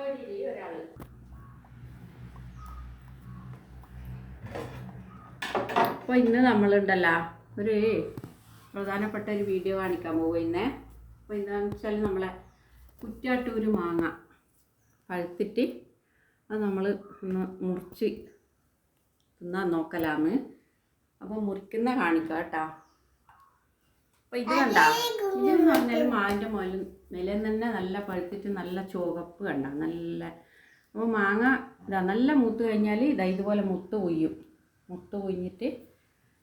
ഒരാൾ അപ്പോൾ ഇന്ന് നമ്മളുണ്ടല്ലോ ഒരു പ്രധാനപ്പെട്ട ഒരു വീഡിയോ കാണിക്കാൻ പോകും ഇന്നേ. അപ്പോൾ എന്താണെന്ന് വെച്ചാൽ നമ്മളെ കുറ്റ്യാട്ടൂർ മാങ്ങ പഴുത്തിട്ട് അത് നമ്മൾ ഒന്ന് മുറിച്ച് തിന്നാൻ നോക്കലാന്ന്. അപ്പോൾ മുറിക്കുന്ന കാണിക്കാം കേട്ടോ. അപ്പോൾ ഇത് കണ്ട, ഇതെന്ന് പറഞ്ഞാൽ മാവിൻ്റെ നിലയിൽ തന്നെ നല്ല പഴുത്തിട്ട് നല്ല ചുവപ്പ് കണ്ട നല്ല. അപ്പോൾ മാങ്ങ ഇതാ നല്ല മൂത്ത് കഴിഞ്ഞാൽ ഇതാ ഇതുപോലെ മുത്ത് കൊയ്ഞ്ഞിട്ട്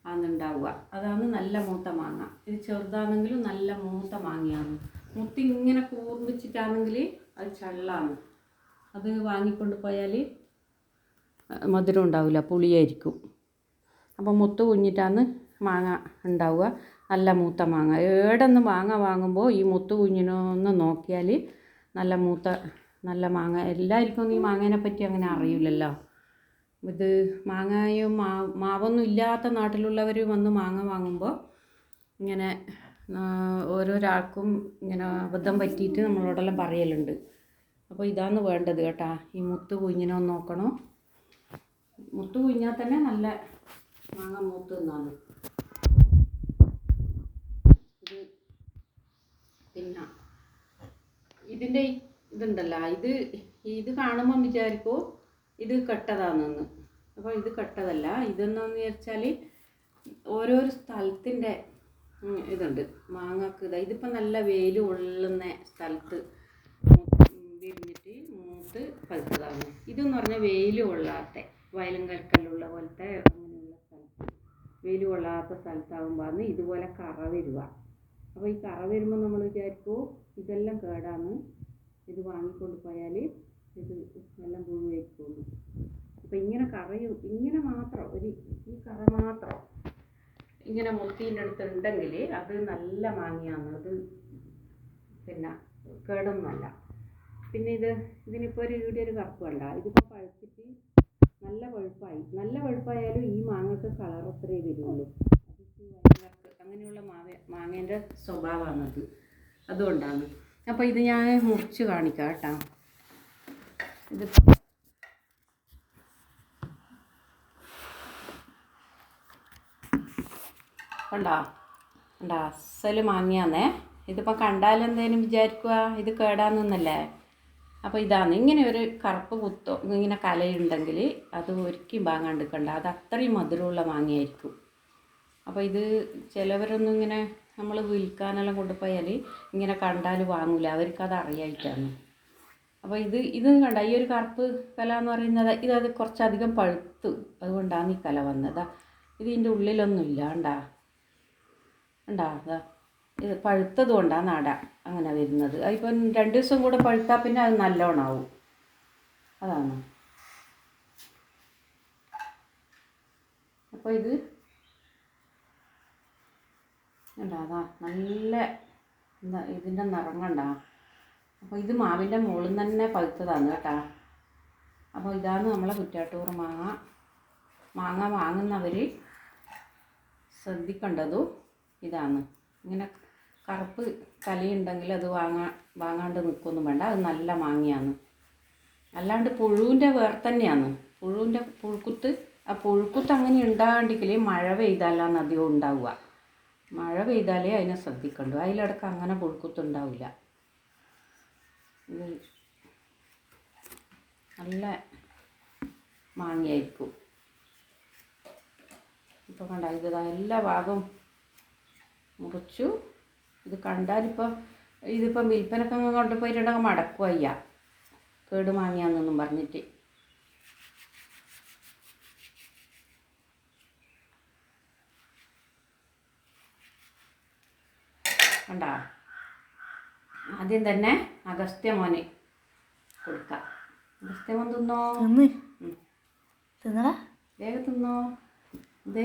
ആണെന്നുണ്ടാവുക. അതാണ് നല്ല മൂത്ത മാങ്ങ. ഇത് ചെറുതാണെങ്കിലും നല്ല മൂത്ത മാങ്ങയാണ്. മുത്തി ഇങ്ങനെ കൂർമ്പിച്ചിട്ടാണെങ്കിൽ അത് ചള്ളാണ്. അത് വാങ്ങിക്കൊണ്ട് പോയാൽ മധുരം ഉണ്ടാവില്ല, പുളിയായിരിക്കും. അപ്പോൾ മുത്ത് കുഞ്ഞിട്ടാണ് മാങ്ങ ഉണ്ടാവുക, നല്ല മൂത്ത മാങ്ങ. ഏടെന്ന് മാങ്ങ വാങ്ങുമ്പോൾ ഈ മുത്ത് കുഞ്ഞിനൊന്ന് നോക്കിയാൽ നല്ല മാങ്ങ. എല്ലാവർക്കും ഈ മാങ്ങേനെ പറ്റി അങ്ങനെ അറിയില്ലല്ലോ. ഇത് മാങ്ങയും മാവൊന്നും ഇല്ലാത്ത നാട്ടിലുള്ളവർ വന്ന് മാങ്ങ വാങ്ങുമ്പോൾ ഇങ്ങനെ ഓരോരാൾക്കും ഇങ്ങനെ അബദ്ധം പറ്റിയിട്ട് നമ്മളോടെല്ലാം പറയലുണ്ട്. അപ്പോൾ ഇതാണ് വേണ്ടത് കേട്ടാ. ഈ മുത്ത് കുഞ്ഞിനെ ഒന്ന് നോക്കണം. മുത്ത് കുഞ്ഞാൽ തന്നെ നല്ല മാങ്ങ മൂത്ത് തിന്നാണ്. പിന്നെ ഇതിൻ്റെ ഇതുണ്ടല്ലോ, ഇത് കാണുമ്പം വിചാരിക്കും ഇത് കെട്ടതാണെന്ന്. അപ്പോൾ ഇത് കെട്ടതല്ല. ഇതെന്നു വെച്ചാൽ ഓരോരോ സ്ഥലത്തിൻ്റെ ഇതുണ്ട് മാങ്ങക്ക്. ഇതിപ്പോൾ നല്ല വെയിൽ കൊള്ളുന്ന സ്ഥലത്ത് വിരിഞ്ഞിട്ട് മൂത്ത് പഴുത്തതാണ്. ഇതെന്ന് പറഞ്ഞാൽ വെയിൽ കൊള്ളാത്ത വയലും കരക്കല്ലുള്ള പോലത്തെ അങ്ങനെയുള്ള സ്ഥലത്ത്, വെയിൽ കൊള്ളാത്ത സ്ഥലത്താകുമ്പോൾ ഇതുപോലെ കറ വരിക. അപ്പോൾ ഈ കറ വരുമ്പോൾ നമ്മൾ വിചാരിക്കും ഇതെല്ലാം കേടാണ്, ഇത് വാങ്ങിക്കൊണ്ട് പോയാൽ ഇത് എല്ലാം പുഴുവായിരിക്കുള്ളൂ. അപ്പോൾ ഇങ്ങനെ കറയും ഇങ്ങനെ മാത്രം ഈ കറ മാത്രം ഇങ്ങനെ മുത്തീൻ്റെ അടുത്തുണ്ടെങ്കിൽ അത് നല്ല മാങ്ങയാണ്. അത് പിന്നെ കേടൊന്നുമല്ല. പിന്നെ ഇതിനിപ്പോൾ ഒരു കറുപ്പ് കണ്ട. ഇതിപ്പോൾ പഴുത്തിട്ട് നല്ല പഴുപ്പായാലും ഈ മാങ്ങക്ക് കളർ അത്രേ വരുള്ളൂ. അങ്ങനെയുള്ള മാങ്ങേൻ്റെ സ്വഭാവമാണത്. അതുകൊണ്ടാണ്. അപ്പോൾ ഇത് ഞാൻ മുറിച്ച് കാണിക്കാം കേട്ടോ. ഇത് കണ്ടോ അസല് മാങ്ങയാന്നേ. ഇതിപ്പോൾ കണ്ടാലെന്തേലും വിചാരിക്കുക ഇത് കേടാന്നല്ലേ. അപ്പോൾ ഇതാണ് ഇങ്ങനെ ഒരു കറുപ്പ് കുത്തോ ഇങ്ങനെ കലയുണ്ടെങ്കിൽ അത് ഒരിക്കലും വാങ്ങാണ്ടിരിക്കണ്ട. അത് അത്രയും മധുരമുള്ള മാങ്ങയായിരിക്കും. അപ്പോൾ ഇത് ചിലവരൊന്നും ഇങ്ങനെ നമ്മൾ വിൽക്കാനെല്ലാം കൊണ്ടുപോയാൽ ഇങ്ങനെ കണ്ടാൽ വാങ്ങൂല, അവർക്കത് അറിയായിട്ടാണ്. അപ്പോൾ ഇത് കണ്ട ഈ ഒരു കറുപ്പ് കല എന്ന് പറയുന്നത് ഇത് കുറച്ചധികം പഴുത്തു, അതുകൊണ്ടാണ് ഈ കല വന്നത്. ഇതിൻ്റെ ഉള്ളിലൊന്നുമില്ല അതാ ഇത് പഴുത്തത് കൊണ്ടാണ് നട അങ്ങനെ വരുന്നത്. അതിപ്പം 2 ദിവസം കൂടെ പഴുത്താൽ പിന്നെ അത് നല്ലോണം ആവും. അതാണ്. അപ്പോൾ ഇത് അതാ നല്ല ഇതിൻ്റെ നിറം കണ്ട. അപ്പോൾ ഇത് മാവിൻ്റെ മുകളിൽ തന്നെ പഴുത്തതാണ് കേട്ടോ. അപ്പോൾ ഇതാണ് നമ്മളെ കുറ്റ്യാട്ടൂർ മാങ്ങ വാങ്ങുന്നവർ ശ്രദ്ധിക്കേണ്ടതും ഇതാണ്. ഇങ്ങനെ കറുപ്പ് കലയുണ്ടെങ്കിൽ അത് വാങ്ങാണ്ട് നിൽക്കൊന്നും വേണ്ട. അത് നല്ല മാങ്ങയാണ്. അല്ലാണ്ട് പുഴുവിൻ്റെ വേറെ തന്നെയാണ്. പുഴുവിൻ്റെ പുഴുക്കുത്ത്. ആ പുഴുക്കുത്ത് അങ്ങനെ ഉണ്ടാകാണ്ടെങ്കിൽ മഴ പെയ്താലാണ് അധികം ഉണ്ടാവുക. മഴ പെയ്താലേ അതിനെ ശ്രദ്ധിക്കണ്ടു. അതിലിടക്ക് അങ്ങനെ പുഴുക്കുത്തുണ്ടാവില്ല. ഇത് നല്ല മാങ്ങയായിരിക്കും. ഇപ്പോൾ കണ്ട എല്ലാ ഭാഗവും മുറിച്ചു. ഇത് കണ്ടാലിപ്പോൾ ഇതിപ്പം വിൽപ്പനക്ക് കൊണ്ടുപോയിട്ടുണ്ടെങ്കിൽ മടക്കുവയ്യ, കേട് മാങ്ങിയാന്നൊന്നും പറഞ്ഞിട്ട്. കണ്ട ആദ്യം തന്നെ അഗസ്ത്യമോന് കൊടുക്കാം. അഗസ്ത്യമോൻ തിന്നോ, തിന്നടാ, വേഗം തിന്നോ. ഇത്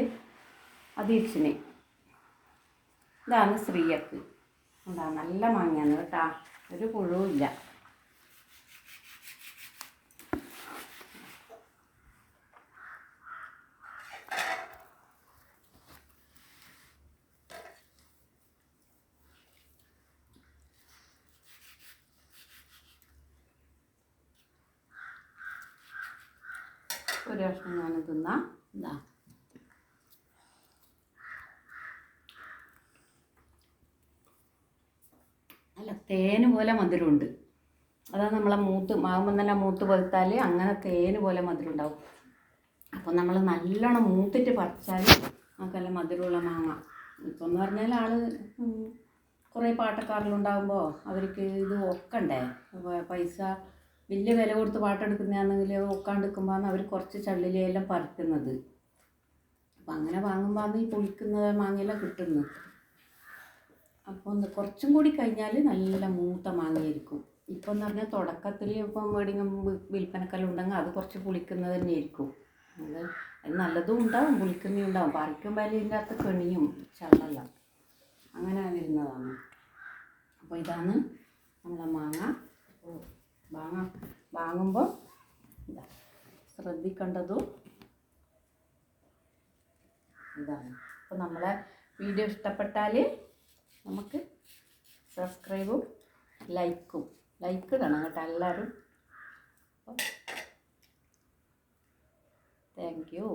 അതീക്ഷിന്. ഇതാണ് ശ്രീയക്ക്. നല്ല മാങ്ങയാണ് കേട്ടാ, ഒരു പുഴുവില്ല. ഒരു കഷ്ണം ഞാൻ തിന്നാം. എന്താ അല്ല തേന് പോലെ മധുരമുണ്ട്. അതാണ് നമ്മളെ മാവുമ്പം തന്നെ മൂത്ത് പഴുത്താൽ അങ്ങനെ തേന് പോലെ മധുരം ഉണ്ടാവും. അപ്പോൾ നമ്മൾ നല്ലോണം മൂത്തിട്ട് പറിച്ചാൽ നമുക്കല്ല മധുരമുള്ള മാങ്ങ. ഇപ്പം എന്ന് പറഞ്ഞാൽ കുറേ പാട്ടക്കാരിലുണ്ടാകുമ്പോൾ അവർക്ക് ഇത് ഒക്കണ്ടേ, പൈസ വലിയ വില കൊടുത്ത് പാട്ടെടുക്കുന്നതാണെങ്കിൽ ഒക്കാണ്ടിരിക്കുമ്പോഴാണ് അവർ കുറച്ച് ചള്ളിലെല്ലാം പറിക്കുന്നത്. അപ്പം അങ്ങനെ വാങ്ങുമ്പോൾ ഈ പൊളിക്കുന്ന മാങ്ങയെല്ലാം കിട്ടുന്നു. അപ്പോൾ കുറച്ചും കൂടി കഴിഞ്ഞാൽ നല്ല മൂത്ത മാങ്ങയായിരിക്കും. ഇപ്പം എന്ന് പറഞ്ഞാൽ തുടക്കത്തിൽ ഇപ്പം എവിടെയെങ്കിലും വിൽപ്പനക്കെല്ലാം ഉണ്ടെങ്കിൽ അത് കുറച്ച് പുളിക്കുന്നത് തന്നെയായിരിക്കും. അത് നല്ലതും ഉണ്ടാവും, പുളിക്കുന്നതും ഉണ്ടാവും. പറിക്കുമ്പോൾ ഇതിൻ്റെ അകത്ത് കെണിയും ചള്ളെല്ലാം അങ്ങനെ വരുന്നതാണ്. അപ്പോൾ ഇതാണ് നമ്മളെ മാങ്ങ. വാങ്ങുമ്പോൾ ശ്രദ്ധിക്കേണ്ടതും ഇതാണ്. അപ്പോൾ നമ്മളെ വീഡിയോ ഇഷ്ടപ്പെട്ടാൽ നമുക്ക് സബ്സ്ക്രൈബും ലൈക്ക് ഇടണം കേട്ടോ എല്ലാവരും. Thank you.